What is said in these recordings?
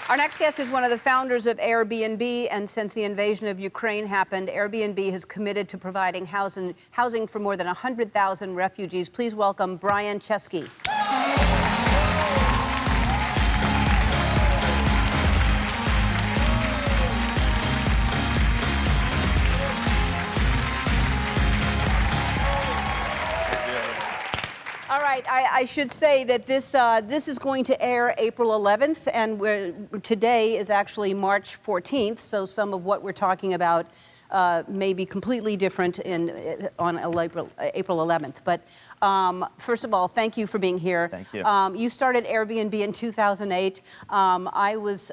Our next guest is one of the founders of Airbnb, and since the invasion of Ukraine happened, Airbnb has committed to providing housing for more than 100,000 refugees. Please welcome Brian Chesky. All right, I should say that this is going to air April 11th, and today is actually March 14th, so some of what we're talking about may be completely different on April 11th. But first of all, thank you for being here. Thank you. You started Airbnb in 2008. I was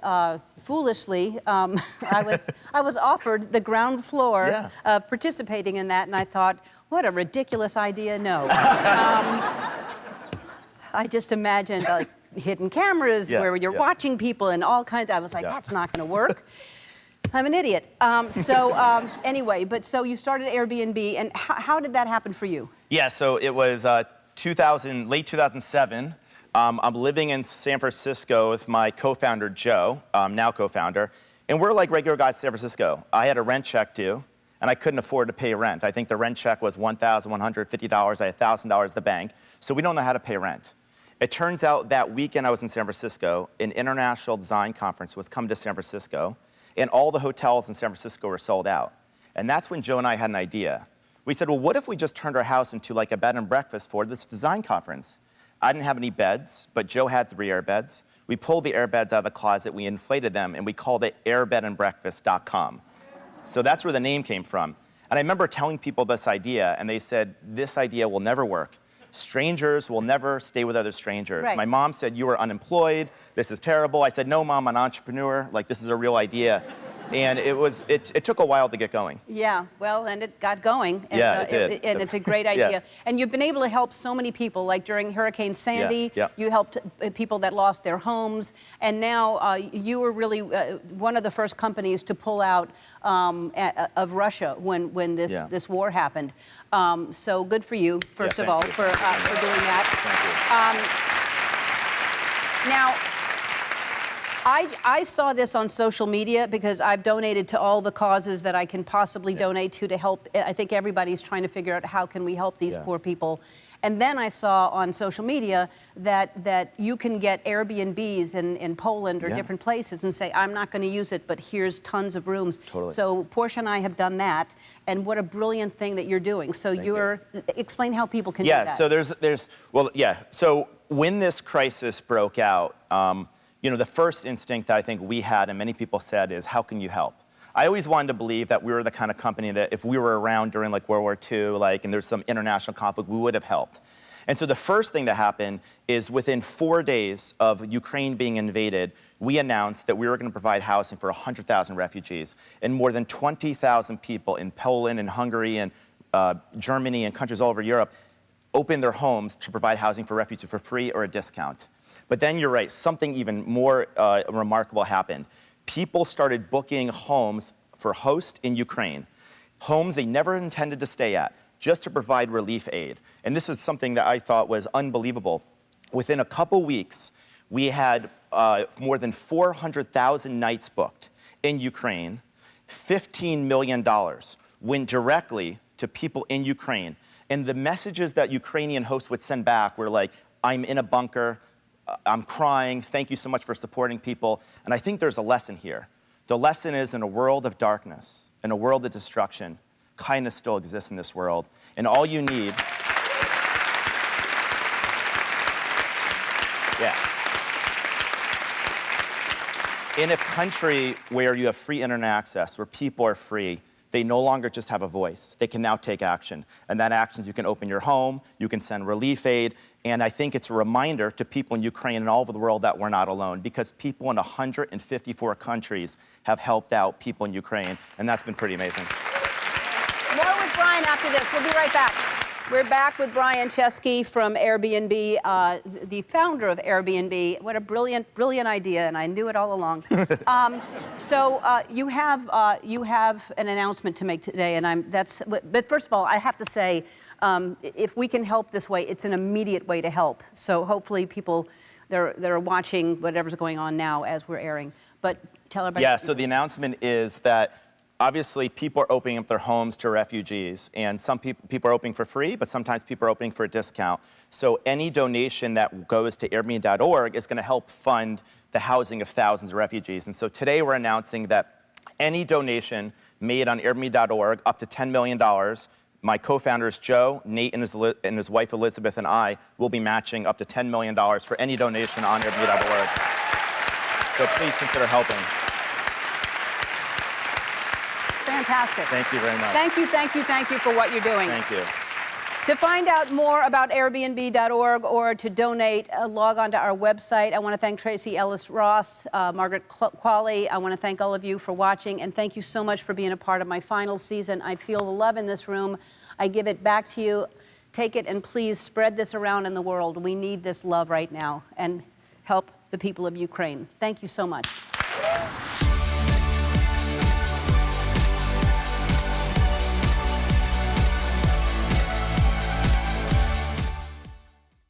foolishly, I was offered the ground floor of participating in that, and I thought, what a ridiculous idea, no. I just imagined like hidden cameras where you're watching people and all kinds. I was like, that's not going to work. I'm an idiot. Anyway, so you started Airbnb, and how did that happen for you? Yeah, so it was late 2007. I'm living in San Francisco with my co-founder, Joe, now co-founder, and we're like regular guys in San Francisco. I had a rent check due, and I couldn't afford to pay rent. I think the rent check was $1,150. I had $1,000 at the bank, so we don't know how to pay rent. It turns out that weekend I was in San Francisco, an international design conference was coming to San Francisco, and all the hotels in San Francisco were sold out. And that's when Joe and I had an idea. We said, well, what if we just turned our house into like a bed and breakfast for this design conference? I didn't have any beds, but Joe had 3 air beds. We pulled the air beds out of the closet, we inflated them, and we called it airbedandbreakfast.com. So that's where the name came from. And I remember telling people this idea, and they said, this idea will never work. Strangers will never stay with other strangers. Right. My mom said, you are unemployed, this is terrible. I said, no, Mom, I'm an entrepreneur, like this is a real idea. And it took a while to get going. Yeah, well, and it got going. And, it did. And it's a great idea. Yes. And you've been able to help so many people, like during Hurricane Sandy, you helped people that lost their homes. And now you were really one of the first companies to pull out of Russia when this war happened. So good for you, first of all, for doing that. Thank you. Now, I saw this on social media because I've donated to all the causes that I can possibly donate to help. I think everybody's trying to figure out how can we help these poor people. And then I saw on social media that you can get Airbnbs in Poland or different places and say, I'm not going to use it, but here's tons of rooms. Totally. So Portia and I have done that, and what a brilliant thing that you're doing. So explain how people can do that. So when this crisis broke out, the first instinct that I think we had and many people said is, how can you help? I always wanted to believe that we were the kind of company that if we were around during like World War II, and there's some international conflict, we would have helped. And so the first thing that happened is within 4 days of Ukraine being invaded, we announced that we were going to provide housing for 100,000 refugees. And more than 20,000 people in Poland and Hungary and Germany and countries all over Europe opened their homes to provide housing for refugees for free or a discount. But then you're right, something even more remarkable happened. People started booking homes for hosts in Ukraine, homes they never intended to stay at, just to provide relief aid. And this is something that I thought was unbelievable. Within a couple weeks, we had more than 400,000 nights booked in Ukraine. $15 million went directly to people in Ukraine. And the messages that Ukrainian hosts would send back were like, I'm in a bunker, I'm crying, thank you so much for supporting people. And I think there's a lesson here. The lesson is, in a world of darkness, in a world of destruction, kindness still exists in this world. And all you need... In a country where you have free internet access, where people are free, they no longer just have a voice. They can now take action. And that action is you can open your home, you can send relief aid, and I think it's a reminder to people in Ukraine and all over the world that we're not alone, because people in 154 countries have helped out people in Ukraine, and that's been pretty amazing. More with Brian after this. We'll be right back. We're back with Brian Chesky from Airbnb, the founder of Airbnb. What a brilliant, brilliant idea, and I knew it all along. You have an announcement to make today, and but first of all, I have to say, if we can help this way, it's an immediate way to help. So hopefully people they're watching whatever's going on now as we're airing. But tell everybody. Yeah, so the announcement is that obviously people are opening up their homes to refugees, and some people are opening for free, but sometimes people are opening for a discount. So any donation that goes to Airbnb.org is going to help fund the housing of thousands of refugees. And so today we're announcing that any donation made on Airbnb.org up to $10 million, my co-founders Joe, Nate, and his wife Elizabeth, and I will be matching up to $10 million for any donation on Airbnb.org. So please consider helping. Fantastic. Thank you very much. Thank you, thank you, thank you for what you're doing. Thank you. To find out more about Airbnb.org or to donate, log on to our website. I want to thank Tracy Ellis-Ross, Margaret Qualley. I want to thank all of you for watching, and thank you so much for being a part of my final season. I feel the love in this room. I give it back to you. Take it and please spread this around in the world. We need this love right now, and help the people of Ukraine. Thank you so much.